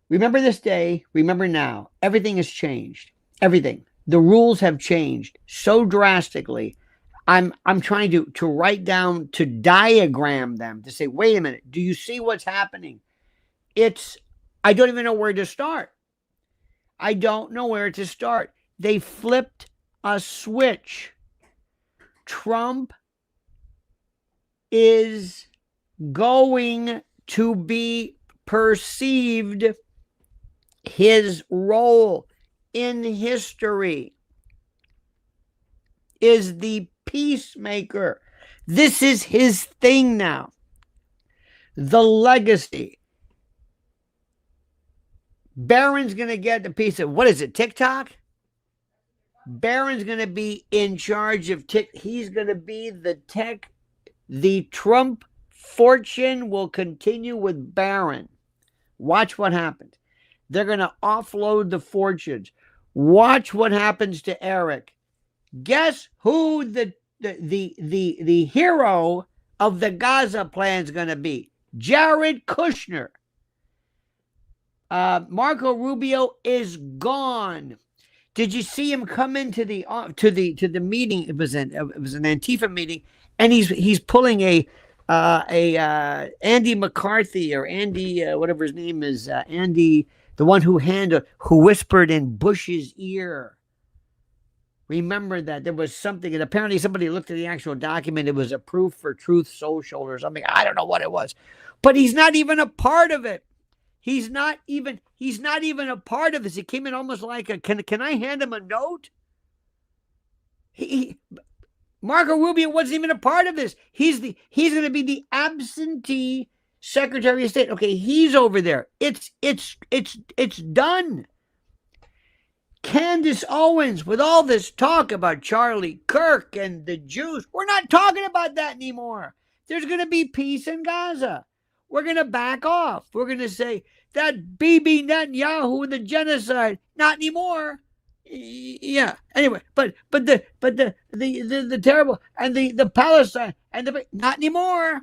Remember this day, remember now. Everything has changed. Everything. The rules have changed so drastically. I'm trying to write down, to diagram them, to say, wait a minute, do you see what's happening? It's I don't even know where to start. I don't know where to start. They flipped a switch. Trump is going to be perceived, his role in history is the peacemaker. This is his thing now. The legacy. Barron's going to get the piece of, what is it, TikTok? Barron's going to be in charge of he's going to be the tech. The Trump fortune will continue with Barron. Watch what happens. They're going to offload the fortunes. Watch what happens to Eric. Guess who the hero of the Gaza plan is going to be? Jared Kushner. Marco Rubio is gone. Did you see him come into the meeting? It was an Antifa meeting, and he's pulling a Andy McCarthy, or Andy whatever his name is, Andy, the one who whispered in Bush's ear. Remember that there was something, and apparently somebody looked at the actual document. It was a Proof for Truth Social or something. I don't know what it was, but he's not even a part of it. He's not even a part of this. It came in almost like a, can I hand him a note? Marco Rubio wasn't even a part of this. He's going to be the absentee Secretary of State. Okay, he's over there. It's done. Candace Owens, with all this talk about Charlie Kirk and the Jews, we're not talking about that anymore. There's going to be peace in Gaza. We're going to back off. We're going to say that Phoebe Netanyahu and the genocide, not anymore. Yeah. Anyway, but the terrible, and the Palestine and the, not anymore.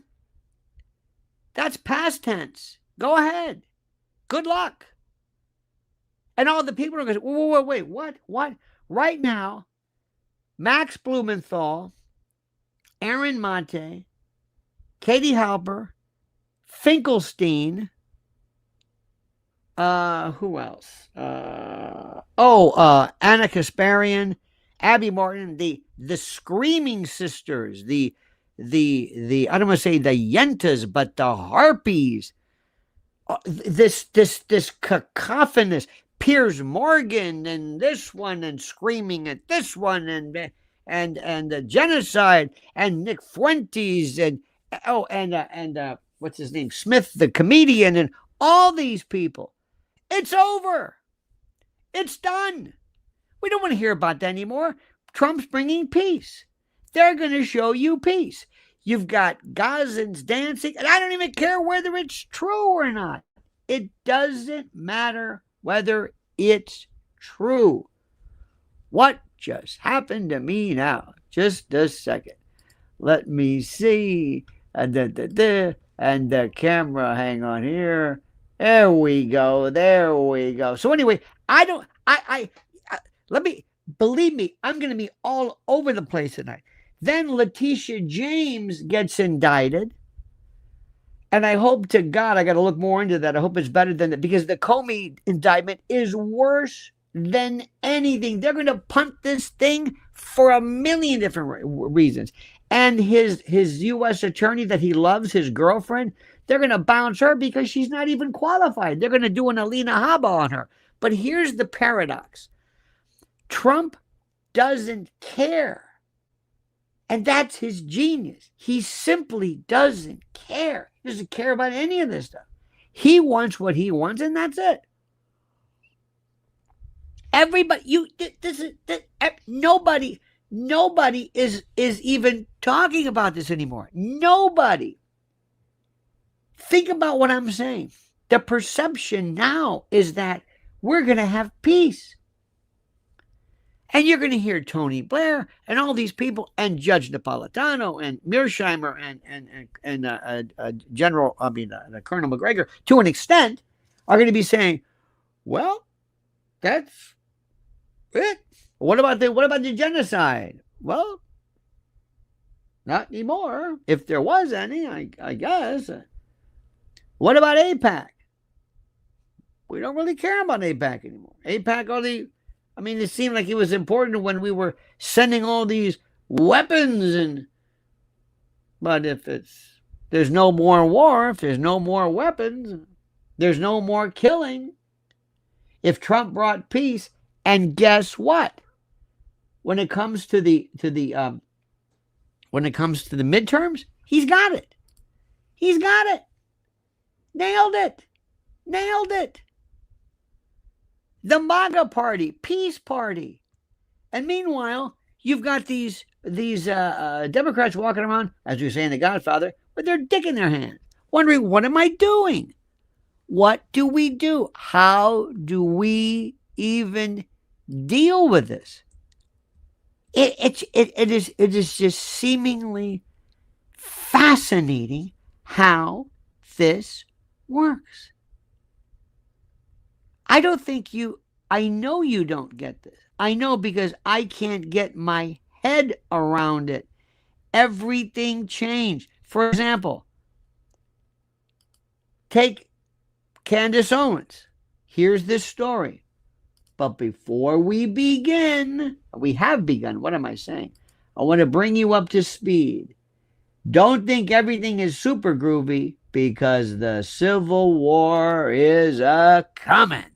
That's past tense. Go ahead. Good luck. And all the people are going to say, wait, what? Right now, Max Blumenthal, Aaron Monte, Katie Halper, Finkelstein, who else? Anna Kasparian, Abby Martin, the Screaming Sisters, the I don't want to say the Yentas, but the Harpies. This cacophonous Piers Morgan and this one, and screaming at this one, and the genocide, and Nick Fuentes, and what's his name, Smith the comedian, and all these people. It's over. It's done. We don't want to hear about that anymore. Trump's bringing peace. They're going to show you peace. You've got Gazans dancing, and I don't even care whether it's true or not. It doesn't matter whether it's true. What just happened to me now? Just a second. Let me see. And the camera, hang on here. There we go. So anyway, believe me, I'm going to be all over the place tonight. Then Letitia James gets indicted. And I hope to God, I got to look more into that. I hope it's better than that, because the Comey indictment is worse than anything. They're going to punt this thing for a million different reasons. And his U.S. attorney that he loves, his girlfriend, they're going to bounce her because she's not even qualified. They're going to do an Alina Habba on her. But here's the paradox. Trump doesn't care. And that's his genius. He simply doesn't care. He doesn't care about any of this stuff. He wants what he wants, and that's it. Everybody, nobody is even talking about this anymore. Nobody. Think about what I'm saying. The perception now is that we're going to have peace. And you're going to hear Tony Blair and all these people, and Judge Napolitano and Mearsheimer and Colonel McGregor, to an extent, are going to be saying, Well, that's it. What about the genocide? Well, not anymore. If there was any, I guess. What about APAC? We don't really care about APAC anymore. APAC only, I mean, it seemed like it was important when we were sending all these weapons but if there's no more war, if there's no more weapons, there's no more killing. If Trump brought peace, and guess what? When it comes to the midterms, he's got it. He's got it. Nailed it. Nailed it. The MAGA party, peace party. And meanwhile, you've got these Democrats walking around, as we say in The Godfather, with their dick in their hand, wondering, what am I doing? What do we do? How do we even deal with this? It is just seemingly fascinating how this works. I know you don't get this. I know, because I can't get my head around it. Everything changed. For example, take Candace Owens. Here's this story. But before we begin, we have begun. What am I saying? I want to bring you up to speed. Don't think everything is super groovy, because the Civil War is a-coming.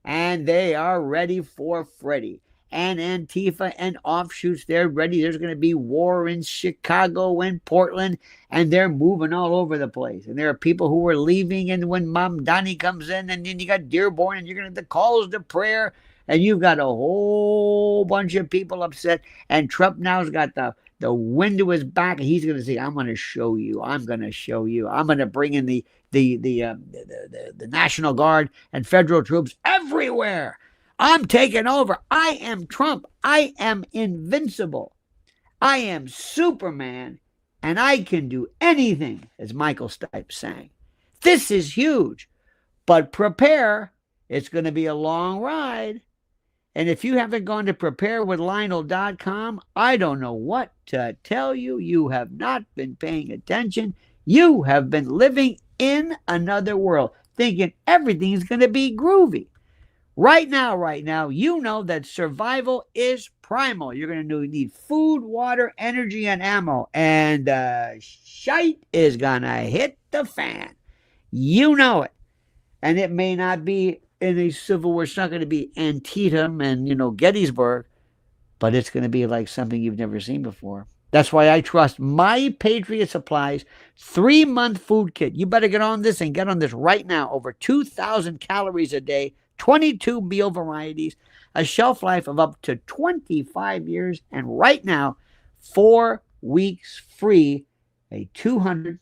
And they are ready for Freddy. And Antifa and offshoots, they're ready. There's going to be war in Chicago and Portland, and they're moving all over the place. And there are people who are leaving, and when Mom Donnie comes in, and then you got Dearborn, and you're going to have the calls to prayer, and you've got a whole bunch of people upset, and Trump now's got the wind to his back, and he's going to say, I'm going to show you. I'm going to show you. I'm going to bring in the National Guard and federal troops everywhere. I'm taking over. I am Trump. I am invincible. I am Superman, and I can do anything, as Michael Stipe sang. This is huge, but prepare. It's going to be a long ride. And if you haven't gone to preparewithlionel.com, I don't know what to tell you. You have not been paying attention. You have been living in another world, thinking everything's going to be groovy. Right now, you know that survival is primal. You're going to need food, water, energy, and ammo. And shite is going to hit the fan. You know it. And it may not be in a Civil War. It's not going to be Antietam and, Gettysburg. But it's going to be like something you've never seen before. That's why I trust My Patriot Supplies 3-month food kit. You better get on this and get on this right now. Over 2,000 calories a day. 22 meal varieties, a shelf life of up to 25 years, and right now, 4 weeks free, a $247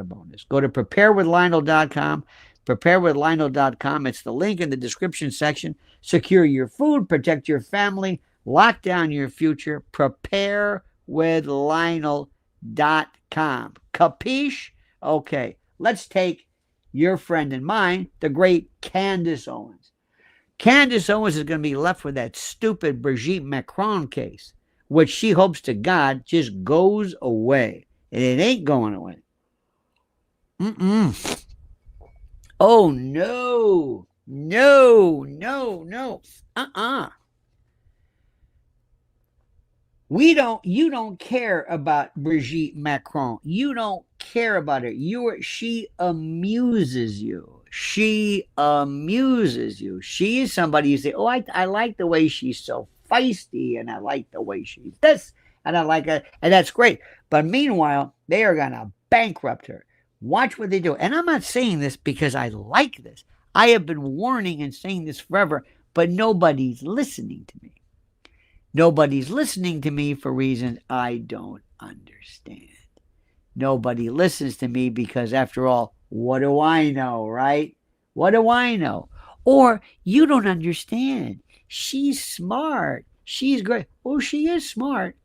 bonus. Go to preparewithlionel.com, preparewithlionel.com. It's the link in the description section. Secure your food, protect your family, lock down your future. Preparewithlionel.com. Capiche? Okay, let's take your friend and mine, the great Candace Owens. Candace Owens is going to be left with that stupid Brigitte Macron case, which she hopes to God just goes away. And it ain't going away. Oh, no. No. You don't care about Brigitte Macron. You don't care about her. She amuses you. She is somebody you say, oh, I like the way she's so feisty, and I like the way she's this, and I like it, and that's great. But meanwhile, they are going to bankrupt her. Watch what they do. And I'm not saying this because I like this. I have been warning and saying this forever, but nobody's listening to me. Nobody's listening to me for reasons I don't understand. Nobody listens to me because, after all, what do I know, right? What do I know? Or you don't understand. She's smart. She's great. Oh, she is smart.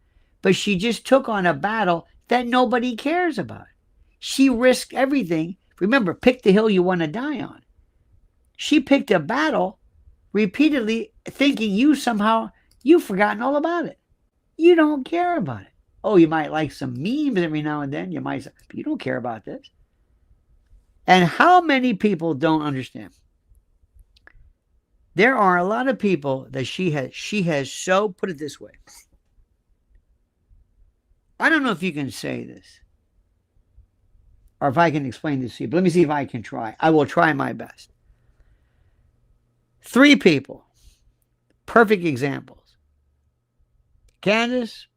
But she just took on a battle that nobody cares about. She risked everything. Remember, pick the hill you want to die on. She picked a battle repeatedly, thinking you've forgotten all about it. You don't care about it. Oh, you might like some memes every now and then. You might say, but you don't care about this. And how many people don't understand? There are a lot of people that she has so, put it this way. I don't know if you can say this or if I can explain this to you, but let me see if I can try. I will try my best. 3 people, perfect examples. Candace,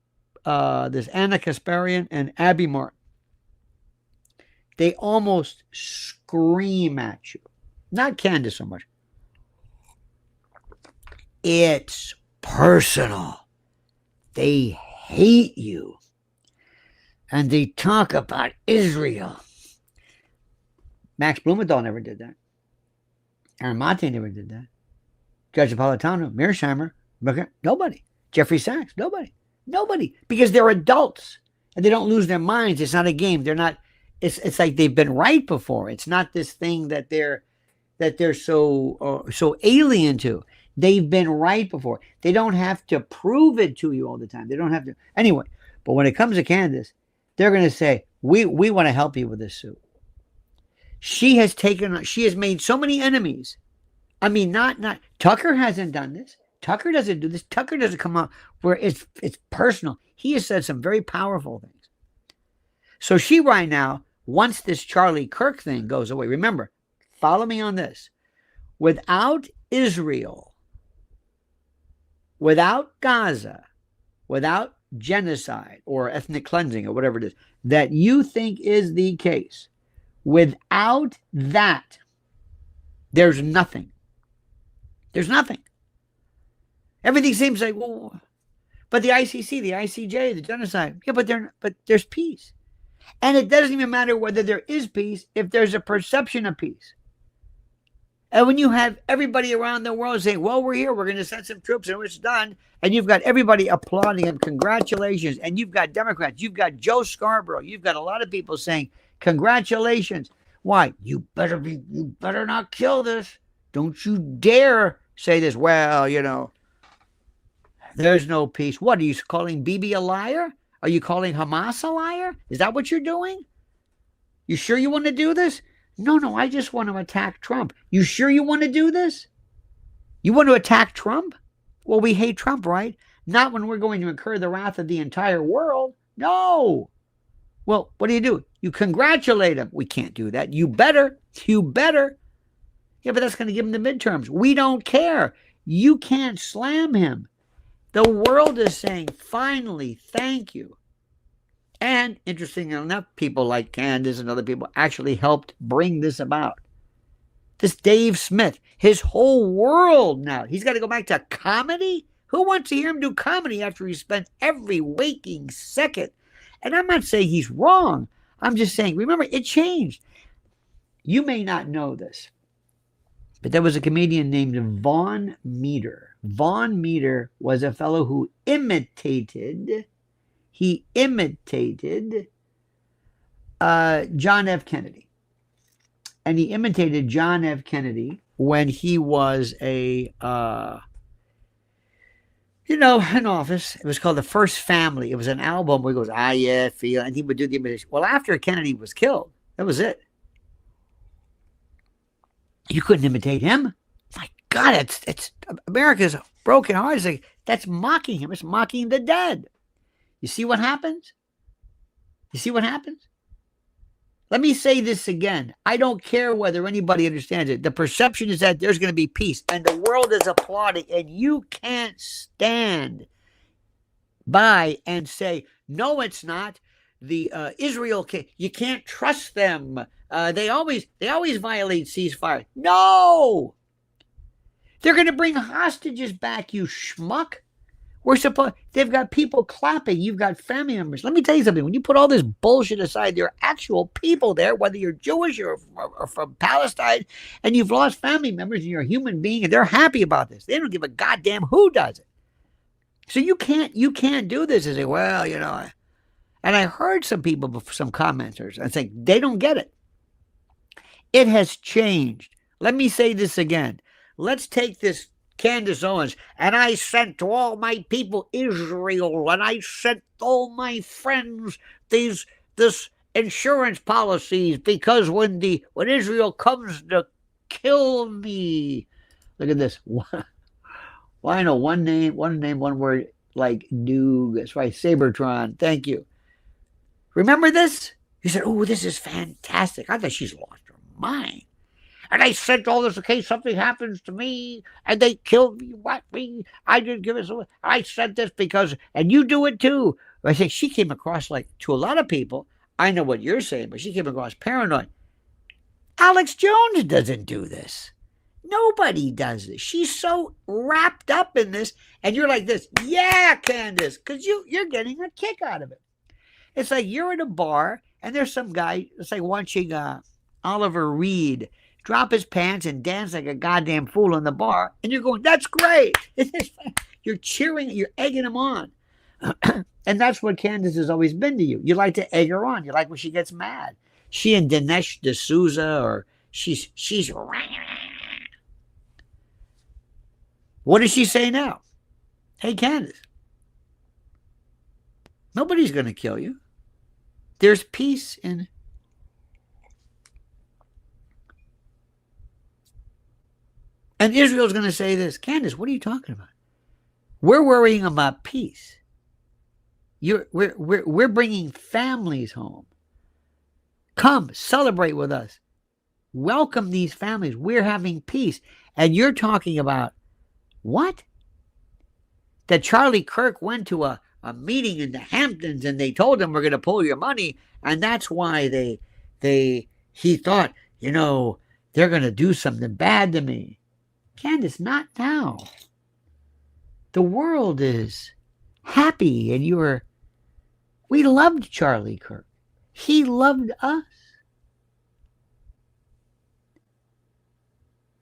this Anna Kasparian, and Abby Martin. They almost scream at you. Not Candace so much. It's personal. They hate you. And they talk about Israel. Max Blumenthal never did that. Aaron Mate never did that. Judge Napolitano, Mearsheimer, nobody. Jeffrey Sachs, nobody. Because they're adults and they don't lose their minds. It's not a game. They're not. It's like they've been right before. It's not this thing that they're so alien to. They've been right before. They don't have to prove it to you all the time. They don't have to. Anyway, but when it comes to Candace, they're going to say, we want to help you with this suit. She has made so many enemies. I mean, not Tucker hasn't done this. Tucker doesn't do this. Tucker doesn't come out where it's personal. He has said some very powerful things. So she right now, once this Charlie Kirk thing goes away, remember, follow me on this. Without Israel, without Gaza, without genocide or ethnic cleansing or whatever it is that you think is the case, without that, there's nothing. There's nothing. Everything seems like, well, but the ICC, the ICJ, the genocide, yeah, but there's peace. And it doesn't even matter whether there is peace if there's a perception of peace. And when you have everybody around the world saying, well, we're here, we're going to send some troops and it's done, and you've got everybody applauding and congratulations, and you've got Democrats, you've got Joe Scarborough, you've got a lot of people saying, congratulations. Why? You better not kill this. Don't you dare say this. Well, there's no peace. What, are you calling Bibi a liar? Are you calling Hamas a liar? Is that what you're doing? You sure you want to do this? No, I just want to attack Trump. You sure you want to do this? You want to attack Trump? Well, we hate Trump, right? Not when we're going to incur the wrath of the entire world. No. Well, what do? You congratulate him. We can't do that. You better. Yeah, but that's going to give him the midterms. We don't care. You can't slam him. The world is saying, finally, thank you. And interesting enough, people like Candace and other people actually helped bring this about. This Dave Smith, his whole world now, he's got to go back to comedy? Who wants to hear him do comedy after he spent every waking second? And I'm not saying he's wrong. I'm just saying, remember, it changed. You may not know this, but there was a comedian named Vaughn Meter. Vaughn Meter was a fellow who imitated John F. Kennedy. And he imitated John F. Kennedy when he was in office. It was called The First Family. It was an album where he goes, yeah, feel, and he would do the imitation. Well, after Kennedy was killed, that was it. You couldn't imitate him. My God, it's America's broken heart. It's like, that's mocking him. It's mocking the dead. You see what happens? Let me say this again. I don't care whether anybody understands it. The perception is that there's going to be peace, and the world is applauding, and you can't stand by and say, no, it's not. The Israel, you can't trust them. They always violate ceasefire. No! They're going to bring hostages back, you schmuck. They've got people clapping. You've got family members. Let me tell you something. When you put all this bullshit aside, there are actual people there, whether you're Jewish or from Palestine, and you've lost family members and you're a human being, and they're happy about this. They don't give a goddamn who does it. So you can't do this and say, well, and I heard some people, some commenters, I think they don't get it. It has changed. Let me say this again. Let's take this Candace Owens, and I sent to all my people Israel, and I sent all my friends this insurance policies, because when Israel comes to kill me, look at this. Well, I know one name, one word, like Doog. That's right, Sabertron. Thank you. Remember this? You said, "Oh, this is fantastic." I thought she's lost her mind. And I sent all this in case something happens to me, and they killed me, me. I didn't give it. I sent this because, and you do it too. I think she came across, like, to a lot of people, I know what you're saying, but she came across paranoid. Alex Jones doesn't do this. Nobody does this. She's so wrapped up in this, and you're like this, yeah, Candace, because you're getting a kick out of it. It's like you're in a bar, and there's some guy, it's like watching Oliver Reed drop his pants and dance like a goddamn fool in the bar, and you're going, that's great. You're cheering, you're egging him on. And that's what Candace has always been to you. You like to egg her on. You like when she gets mad. She and Dinesh D'Souza, or she's what does she say now? Hey, Candace, nobody's going to kill you. There's peace in. And Israel's going to say this, Candace, what are you talking about? We're worrying about peace. We're bringing families home. Come, celebrate with us. Welcome these families. We're having peace. And you're talking about what? That Charlie Kirk went to a meeting in the Hamptons, and they told him, we're going to pull your money. And that's why he thought, they're going to do something bad to me. Candace, not now. The world is happy, and we loved Charlie Kirk. He loved us.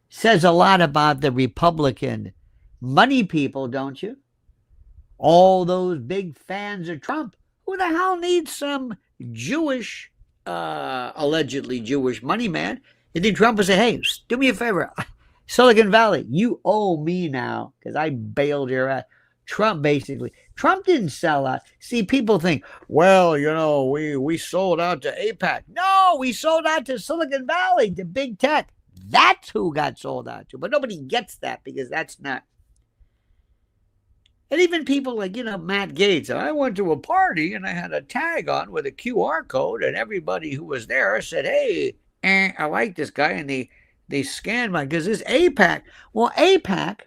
Says a lot about the Republican money people, don't you? All those big fans of Trump. Who the hell needs some Jewish, allegedly Jewish money man? And then Trump would say, hey, do me a favor. Silicon Valley, you owe me now because I bailed your ass. Trump didn't sell out. See, people think, well, we sold out to AIPAC. No, we sold out to Silicon Valley, to big tech. That's who got sold out to. But nobody gets that because that's not. And even people like, Matt Gaetz. I went to a party and I had a tag on with a QR code, and everybody who was there said, hey, I like this guy. And they scanned because this AIPAC. Well, AIPAC,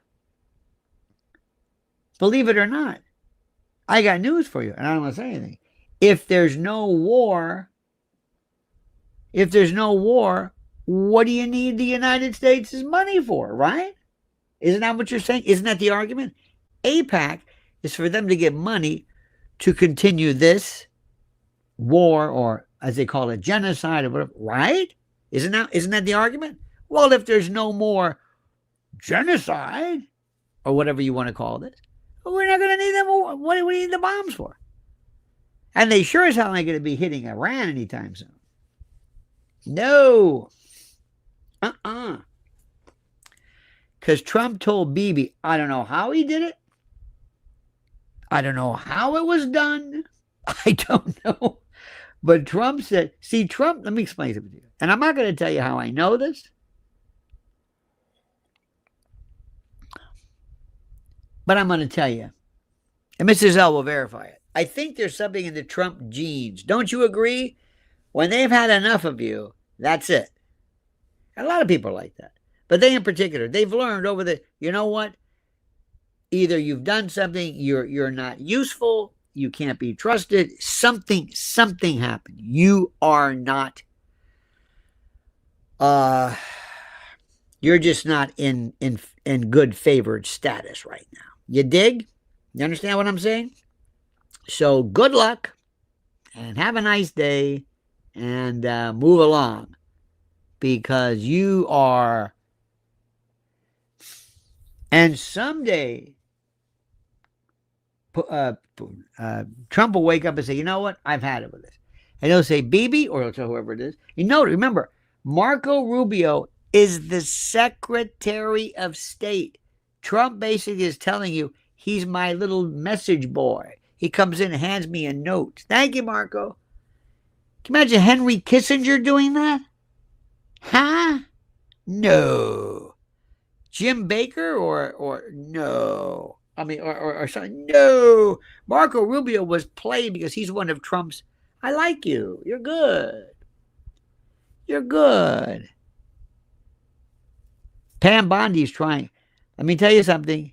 believe it or not, I got news for you, and I don't want to say anything. If there's no war, what do you need the United States' money for, right? Isn't that what you're saying? Isn't that the argument? AIPAC is for them to get money to continue this war, or as they call it, genocide, or whatever, right? Isn't that the argument? Well, if there's no more genocide, or whatever you want to call this, we're not going to need them. What do we need the bombs for? And they sure as hell ain't going to be hitting Iran anytime soon. No. Because Trump told Bibi, I don't know how he did it. I don't know how it was done. I don't know. But Trump said, Trump, let me explain something to you. And I'm not going to tell you how I know this. But I'm going to tell you. And Mrs. L will verify it. I think there's something in the Trump genes. Don't you agree? When they've had enough of you, that's it. And a lot of people are like that. But they in particular, they've learned over you know what? Either you've done something, you're not useful, you can't be trusted, something happened. You are not, you're just not in good favored status right now. You dig? You understand what I'm saying? So good luck, and have a nice day, and move along, because you are, and someday Trump will wake up and say, you know what? I've had it with this. And he'll say, Bibi, or he'll tell whoever it is. Remember, Marco Rubio is the Secretary of State. Trump basically is telling you, he's my little message boy. He comes in and hands me a note. Thank you, Marco. Can you imagine Henry Kissinger doing that? Huh? No. Jim Baker or no. I mean, or something. No. Marco Rubio was played because he's one of Trump's. I like you. You're good. You're good. Pam Bondi's trying. Let me tell you something.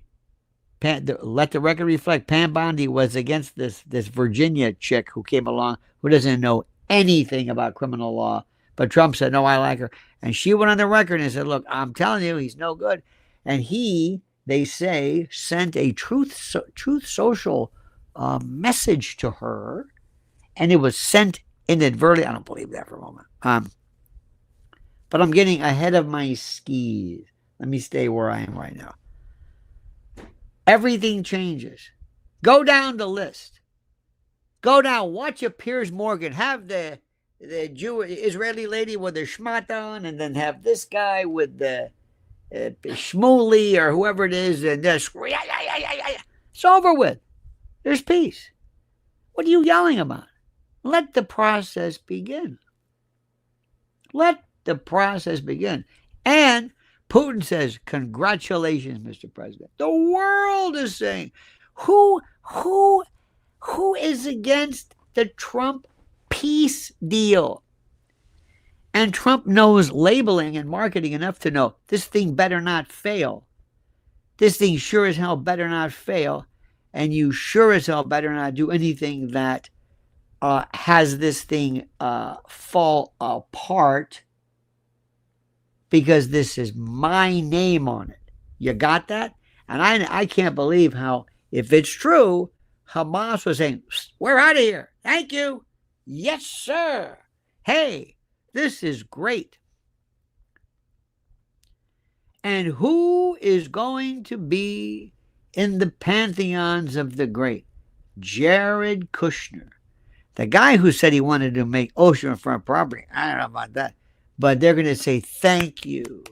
Let the record reflect. Pam Bondi was against this Virginia chick who came along who doesn't know anything about criminal law. But Trump said, no, I like her. And she went on the record and said, look, I'm telling you, he's no good. And he, they say, sent a Truth Social message to her. And it was sent inadvertently. I don't believe that for a moment. But I'm getting ahead of my skis. Let me stay where I am right now. Everything changes. Go down the list. Go down. Watch a Piers Morgan. Have the Israeli lady with the shmat on, and then have this guy with the Shmuley or whoever it is, and this. It's over with. There's peace. What are you yelling about? Let the process begin. Let the process begin. And Putin says, congratulations, Mr. President. The world is saying, who is against the Trump peace deal? And Trump knows labeling and marketing enough to know this thing better not fail. This thing sure as hell better not fail. And you sure as hell better not do anything that has this thing fall apart, because this is my name on it. You got that? And I can't believe how, if it's true, Hamas was saying, we're out of here. Thank you. Yes, sir. Hey, this is great. And who is going to be in the pantheons of the great? Jared Kushner. The guy who said he wanted to make oceanfront property. I don't know about that. But they're going to say, thank you.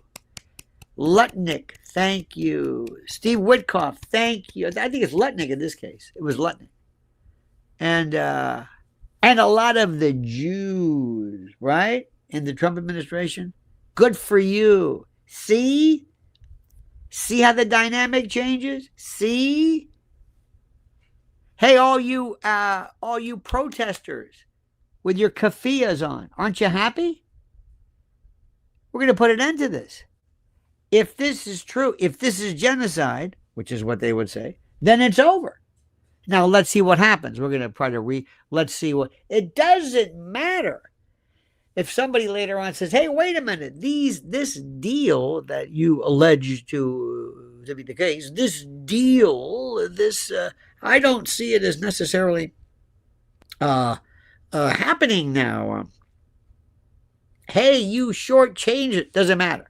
Lutnick, thank you. Steve Witkoff, thank you. I think it's Lutnick in this case. It was Lutnick. And a lot of the Jews, right, in the Trump administration. Good for you. See? See how the dynamic changes? See? Hey, all you protesters with your keffiyehs on, aren't you happy? We're going to put an end to this. If this is true, if this is genocide, which is what they would say, then it's over. Now, let's see what happens. We're going to try to let's see what, it doesn't matter if somebody later on says, hey, wait a minute, this deal that you allege to be the case, this deal, I don't see it as necessarily happening now. Hey, you shortchange it. Doesn't matter.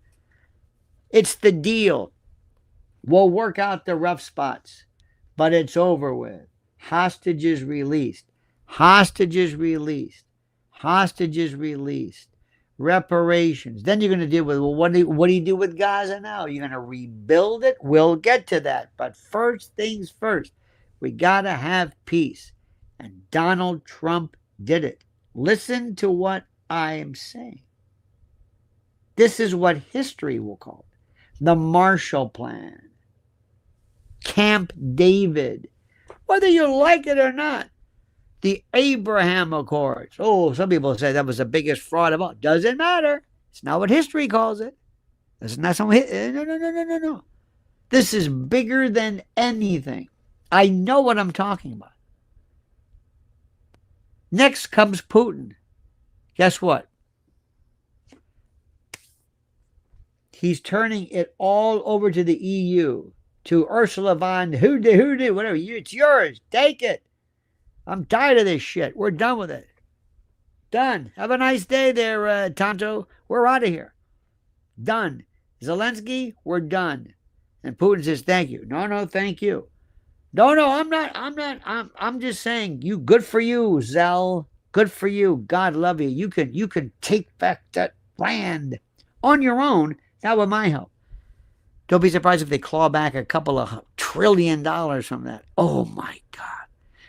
It's the deal. We'll work out the rough spots, but it's over with. Hostages released. Hostages released. Hostages released. Reparations. Then you're going to deal with, well, what do you do with Gaza now? You're going to rebuild it? We'll get to that. But first things first, we got to have peace. And Donald Trump did it. Listen to what I am saying. This is what history will call it. The Marshall Plan. Camp David. Whether you like it or not. The Abraham Accords. Oh, some people say that was the biggest fraud of all. Doesn't matter. It's not what history calls it. It's not some no. This is bigger than anything. I know what I'm talking about. Next comes Putin. Guess what? He's turning it all over to the EU, to Ursula von Hoode, whatever. It's yours. Take it. I'm tired of this shit. We're done with it. Done. Have a nice day there, Tonto. We're out of here. Done. Zelensky, we're done. And Putin says, thank you. No, thank you. No, I'm not. I'm just saying, you, good for you, Zell. Good for you. God love you. You can take back that land on your own. Not with my help. Don't be surprised if they claw back a couple of $1 trillion from that. Oh my God.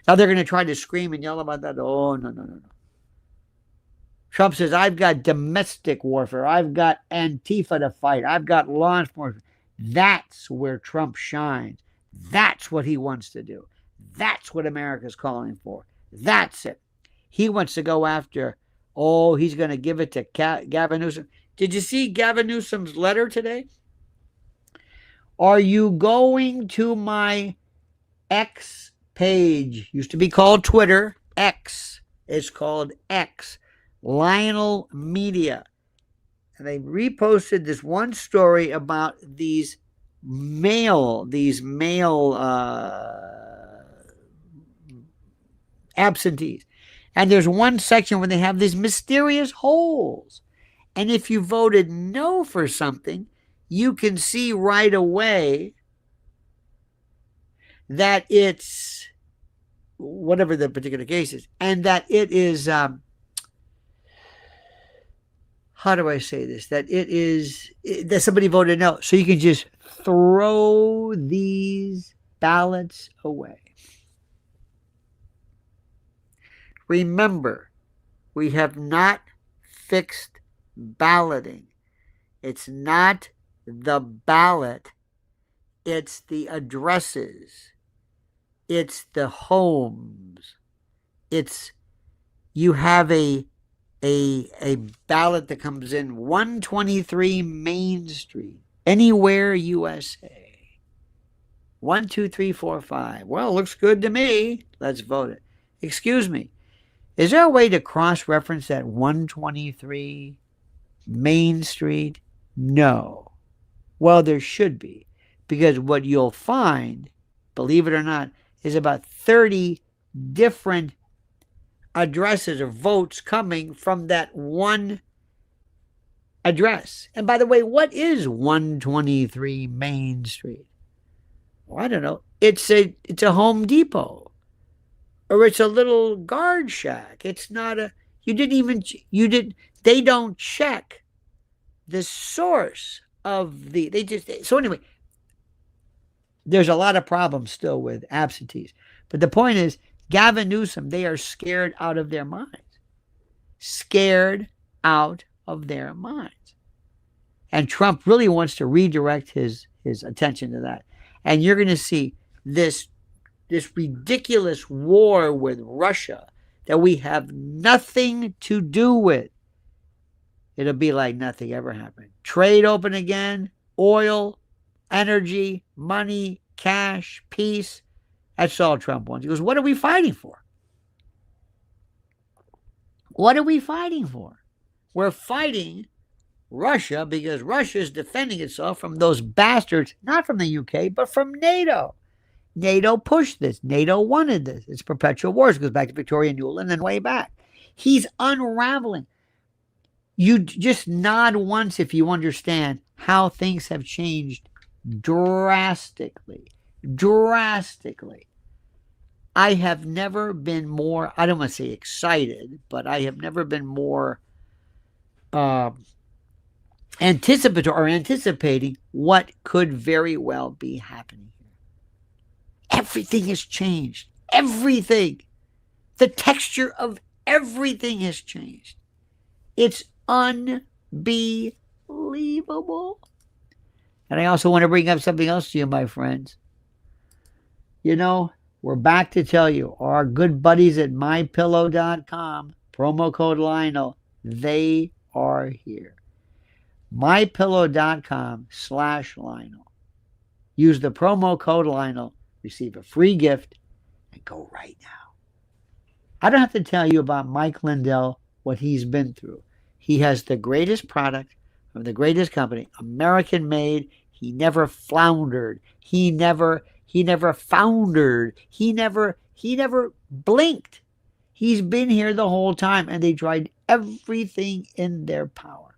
Now they're going to try to scream and yell about that. Oh, no, no, no, no. Trump says, I've got domestic warfare. I've got Antifa to fight. I've got law enforcement. That's where Trump shines. That's what he wants to do. That's what America's calling for. That's it. He wants to go after, he's going to give it to Gavin Newsom. Did you see Gavin Newsom's letter today? Are you going to my X page? Used to be called Twitter. X is called X. Lionel Media. And they reposted this one story about these male absentees. And there's one section where they have these mysterious holes. And if you voted no for something, you can see right away that it's whatever the particular case is, and that it is, how do I say this? That it is, that somebody voted no. So you can just throw these ballots away. Remember, we have not fixed balloting. It's not the ballot. It's the addresses. It's the homes. It's, you have a ballot that comes in 123 Main Street, anywhere USA. 1, 2, 3, 4, 5. Well, looks good to me. Let's vote it. Excuse me. Is there a way to cross-reference that 123 Main Street? No. Well, there should be. Because what you'll find, believe it or not, is about 30 different addresses or votes coming from that one address. And by the way, what is 123 Main Street? Well, I don't know. It's a Home Depot. Or it's a little guard shack. It's not a, they don't check the source of so anyway, there's a lot of problems still with absentees. But the point is, Gavin Newsom, they are scared out of their minds. Scared out of their minds. And Trump really wants to redirect his attention to that. And you're going to see this ridiculous war with Russia that we have nothing to do with. It'll be like nothing ever happened. Trade open again, oil, energy, money, cash, peace. That's all Trump wants. He goes, what are we fighting for? What are we fighting for? We're fighting Russia because Russia is defending itself from those bastards, not from the UK, but from NATO. NATO pushed this. NATO wanted this. It's perpetual wars. It goes back to Victoria Nuland and way back. He's unraveling. You just nod once if you understand how things have changed drastically. Drastically. I have never been more, I don't want to say excited, but I have never been more anticipating what could very well be happening. Everything has changed. Everything. The texture of everything has changed. It's unbelievable. And I also want to bring up something else to you, my friends. You know, we're back to tell you, our good buddies at mypillow.com, promo code Lionel, they are here. mypillow.com/Lionel. Use the promo code Lionel. Receive a free gift, and go right now. I don't have to tell you about Mike Lindell, what he's been through. He has the greatest product from the greatest company, American made. He never floundered. He never foundered. He never blinked. He's been here the whole time, and they tried everything in their power.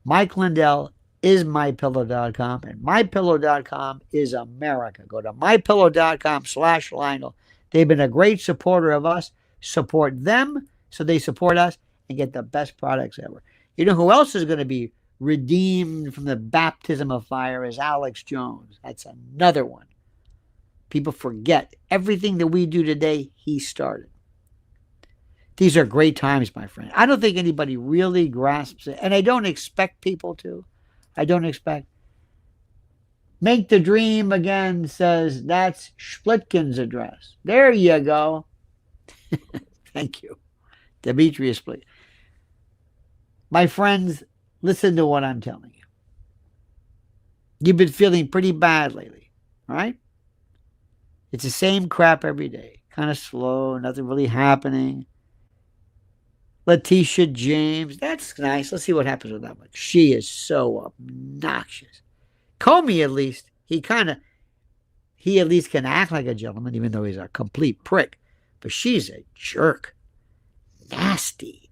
Mike Lindell is mypillow.com, and mypillow.com is America. Go to mypillow.com/Lionel. They've been a great supporter of us. Support them so they support us and get the best products ever. You know who else is going to be redeemed from the baptism of fire is Alex Jones. That's another one. People forget everything that we do today, he started. These are great times, my friend. I don't think anybody really grasps it, and I don't expect people to. I don't expect. Make the Dream Again says that's Splitkin's address. There you go. Thank you. Demetrius, please. My friends, listen to what I'm telling you. You've been feeling pretty bad lately, all right? It's the same crap every day. Kind of slow, nothing really happening. Letitia James, that's nice. Let's see what happens with that one. She is so obnoxious. Comey, at least, he at least can act like a gentleman, even though he's a complete prick. But she's a jerk. Nasty.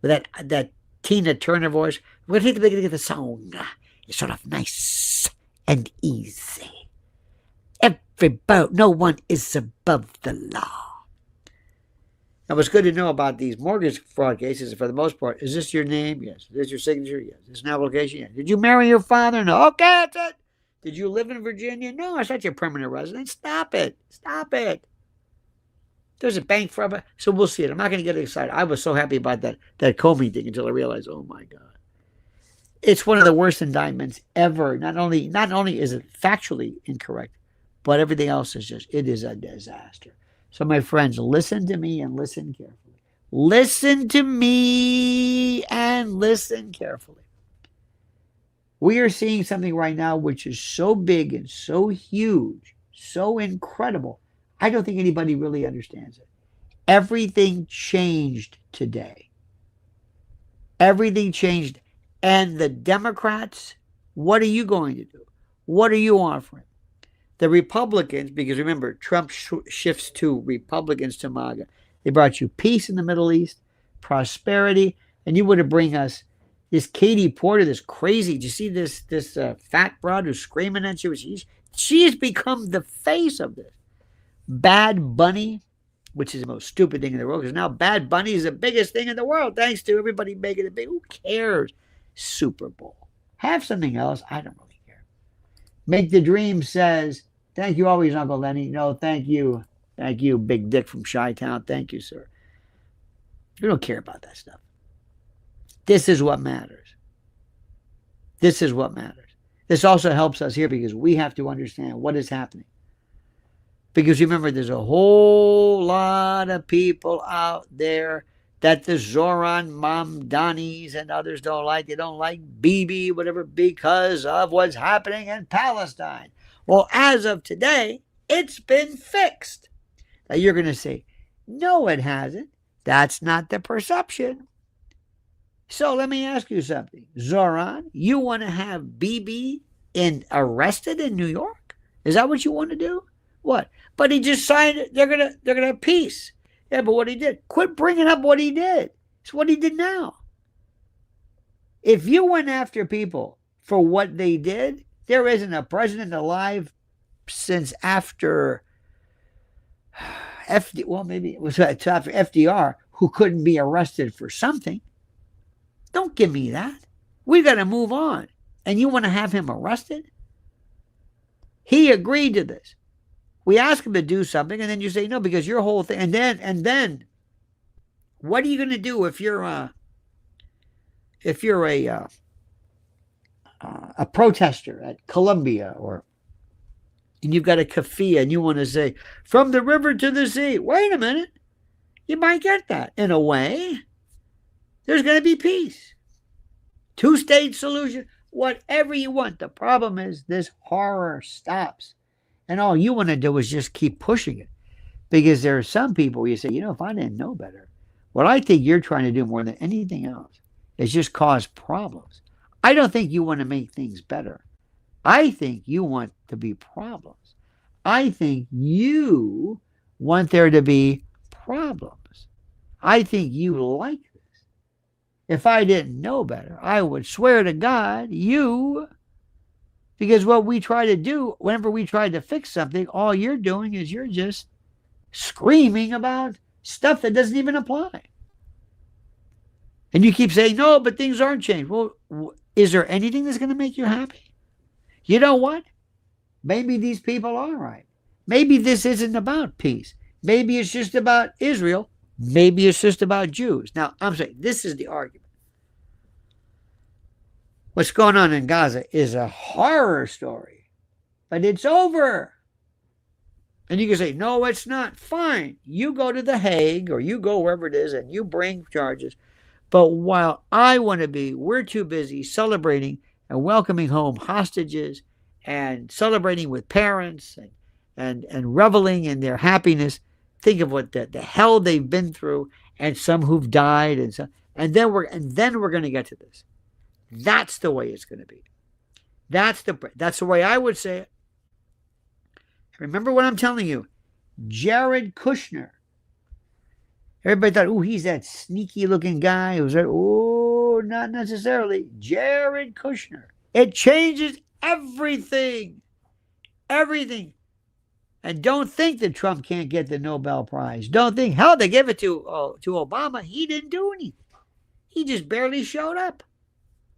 With that Tina Turner voice. We're going to take the beginning of the song. It's sort of nice and easy. No one is above the law. Now, what's good to know about these mortgage fraud cases, for the most part, is this your name? Yes. Is this your signature? Yes. Is this an application? Yes. Did you marry your father? No. Okay, that's it. Did you live in Virginia? No, it's not your permanent residence. Stop it. There's a bank fraud. So we'll see it. I'm not going to get excited. I was so happy about that Comey thing until I realized, oh my God. It's one of the worst indictments ever. Not only is it factually incorrect, but everything else it is a disaster. So my friends, listen to me and listen carefully. Listen to me and listen carefully. We are seeing something right now which is so big and so huge, so incredible. I don't think anybody really understands it. Everything changed today. Everything changed. And the Democrats, what are you going to do? What are you offering? The Republicans, because remember, Trump shifts to Republicans to MAGA. They brought you peace in the Middle East, prosperity, and you would have bring us this Katie Porter, this crazy. Did you see this fat broad who's screaming at you? She has become the face of this. Bad Bunny, which is the most stupid thing in the world, because now Bad Bunny is the biggest thing in the world, thanks to everybody making it big. Who cares? Super Bowl. Have something else. I don't really care. Make the Dream says, thank you always, Uncle Lenny. No, thank you. Thank you, Big Dick from Chi-Town. Thank you, sir. We don't care about that stuff. This is what matters. This is what matters. This also helps us here because we have to understand what is happening. Because remember, there's a whole lot of people out there that the Zoran Mamdanis and others don't like. They don't like Bibi, whatever, because of what's happening in Palestine. Well, as of today, it's been fixed. Now you're going to say, no, it hasn't. That's not the perception. So let me ask you something. Zoran, you want to have Bibi arrested in New York? Is that what you want to do? What? But he just signed it. They're gonna have peace. Yeah, but what he did. Quit bringing up what he did. It's what he did now. If you went after people for what they did, there isn't a president alive since after maybe it was after FDR who couldn't be arrested for something. Don't give me that. We got to move on. And you want to have him arrested? He agreed to this. We ask him to do something, and then you say no because your whole thing. And then, what are you going to do if you're a protester at Columbia and you've got a keffiyeh and you want to say from the river to the sea? Wait a minute, you might get that in a way. There's going to be peace, 2-state solution, whatever you want. The problem is this horror stops. And all you want to do is just keep pushing it. Because there are some people you say, if I didn't know better, what I think you're trying to do more than anything else is just cause problems. I don't think you want to make things better. I think you want to be problems. I think you want there to be problems. I think you like this. If I didn't know better, I would swear to God, because what we try to do, whenever we try to fix something, all you're doing is you're just screaming about stuff that doesn't even apply. And you keep saying, no, but things aren't changed. Well, is there anything that's going to make you happy? You know what? Maybe these people are right. Maybe this isn't about peace. Maybe it's just about Israel. Maybe it's just about Jews. Now, I'm saying this is the argument. What's going on in Gaza is a horror story, but it's over. And you can say, no, it's not. Fine. You go to The Hague or you go wherever it is and you bring charges. But while we're too busy celebrating and welcoming home hostages and celebrating with parents and reveling in their happiness. Think of what the hell they've been through, and some who've died, and then we're going to get to this. That's the way it's going to be. That's the way I would say it. Remember what I'm telling you. Jared Kushner. Everybody thought, he's that sneaky looking guy who's like, not necessarily. Jared Kushner. It changes everything. Everything. And don't think that Trump can't get the Nobel Prize. Don't think, hell, they gave it to Obama. He didn't do anything. He just barely showed up.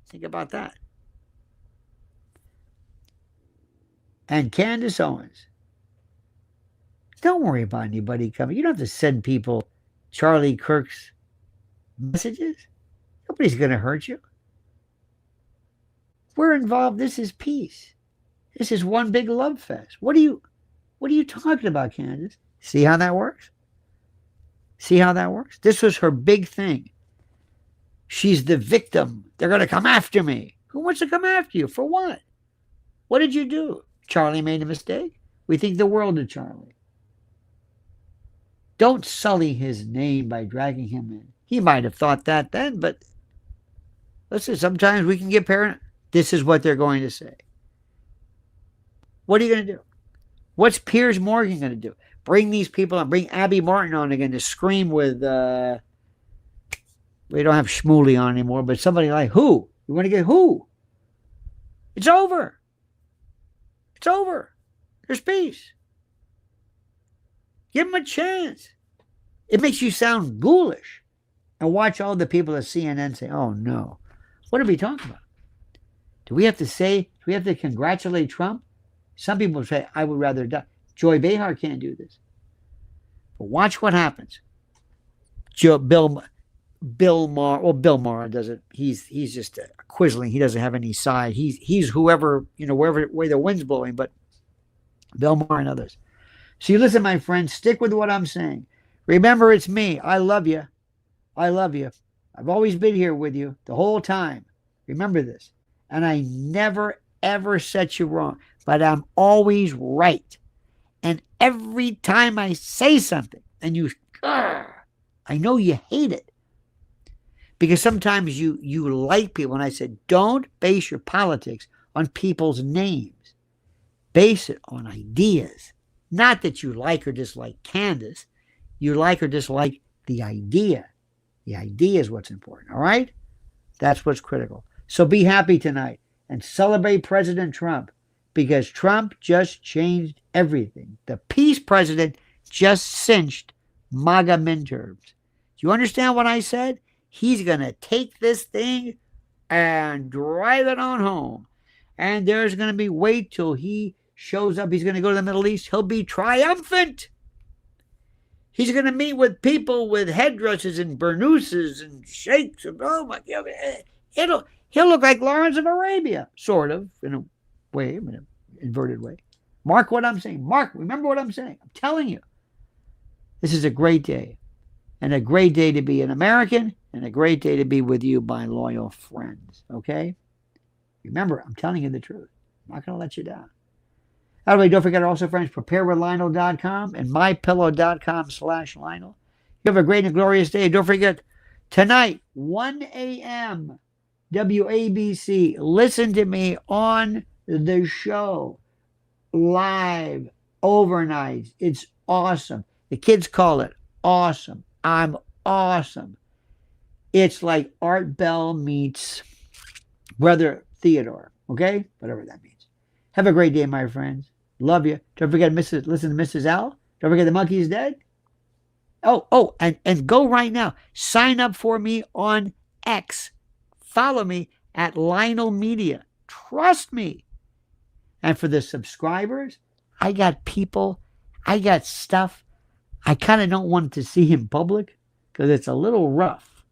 Think about that. And Candace Owens. Don't worry about anybody coming. You don't have to send people Charlie Kirk's messages. Nobody's going to hurt you. We're involved. This is peace. This is one big love fest. What are you talking about, Candace? See how that works? See how that works? This was her big thing. She's the victim. They're going to come after me. Who wants to come after you? For what? What did you do? Charlie made a mistake? We think the world of Charlie. Don't sully his name by dragging him in. He might have thought that then, but listen, sometimes we can get paranoid. This is what they're going to say. What are you going to do? What's Piers Morgan going to do? Bring these people on. Bring Abby Martin on again to scream with, we don't have Shmuley on anymore, but somebody like who? You want to get who? It's over. It's over. There's peace. Give them a chance. It makes you sound ghoulish. And watch all the people at CNN say, oh no. What are we talking about? Do we have to congratulate Trump? Some people say, I would rather die. Joy Behar can't do this. But watch what happens. Bill Maher doesn't. He's just quizzling. He doesn't have any side. He's whoever, wherever way the wind's blowing, but Bill Maher and others. So you listen, my friends, stick with what I'm saying. Remember, it's me. I love you. I love you. I've always been here with you the whole time. Remember this. And I never, ever set you wrong. But I'm always right. And every time I say something, and I know you hate it. Because sometimes you like people. And I said, don't base your politics on people's names. Base it on ideas. Not that you like or dislike Candace. You like or dislike the idea. The idea is what's important, all right? That's what's critical. So be happy tonight and celebrate President Trump, because Trump just changed everything. The peace president just cinched MAGA midterms. Do you understand what I said? He's going to take this thing and drive it on home. And there's going to be, wait till he shows up. He's going to go to the Middle East. He'll be triumphant. He's going to meet with people with headdresses and burnouses and sheikhs. And, oh my God. He'll look like Lawrence of Arabia, sort of, in a way, in an inverted way. Mark what I'm saying. Remember what I'm saying. I'm telling you. This is a great day. And a great day to be an American, and a great day to be with you, my loyal friends. Okay? Remember, I'm telling you the truth. I'm not going to let you down. Anyway, don't forget also, friends, preparewithlionel.com and mypillow.com/Lionel. You have a great and glorious day. Don't forget, tonight, 1 a.m., WABC. Listen to me on the show. Live, overnight. It's awesome. The kids call it awesome. I'm awesome. It's like Art Bell meets Brother Theodore. Okay? Whatever that means. Have a great day, my friends. Love you. Don't forget listen to Mrs. L. Don't forget the monkey is dead. And go right now. Sign up for me on X. Follow me at Lionel Media. Trust me. And for the subscribers, I got people, I got stuff. I kind of don't want to see in public because it's a little rough.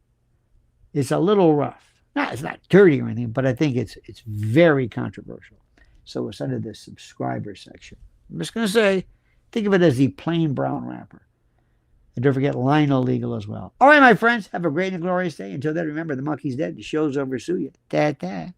It's a little rough. It's not dirty or anything, but I think it's very controversial. So it's under the subscriber section. I'm just going to say, think of it as the plain brown wrapper. And don't forget Lionel Legal as well. All right, my friends, have a great and glorious day. Until then, remember, the monkey's dead. The show's over. Sue you. Ta-ta.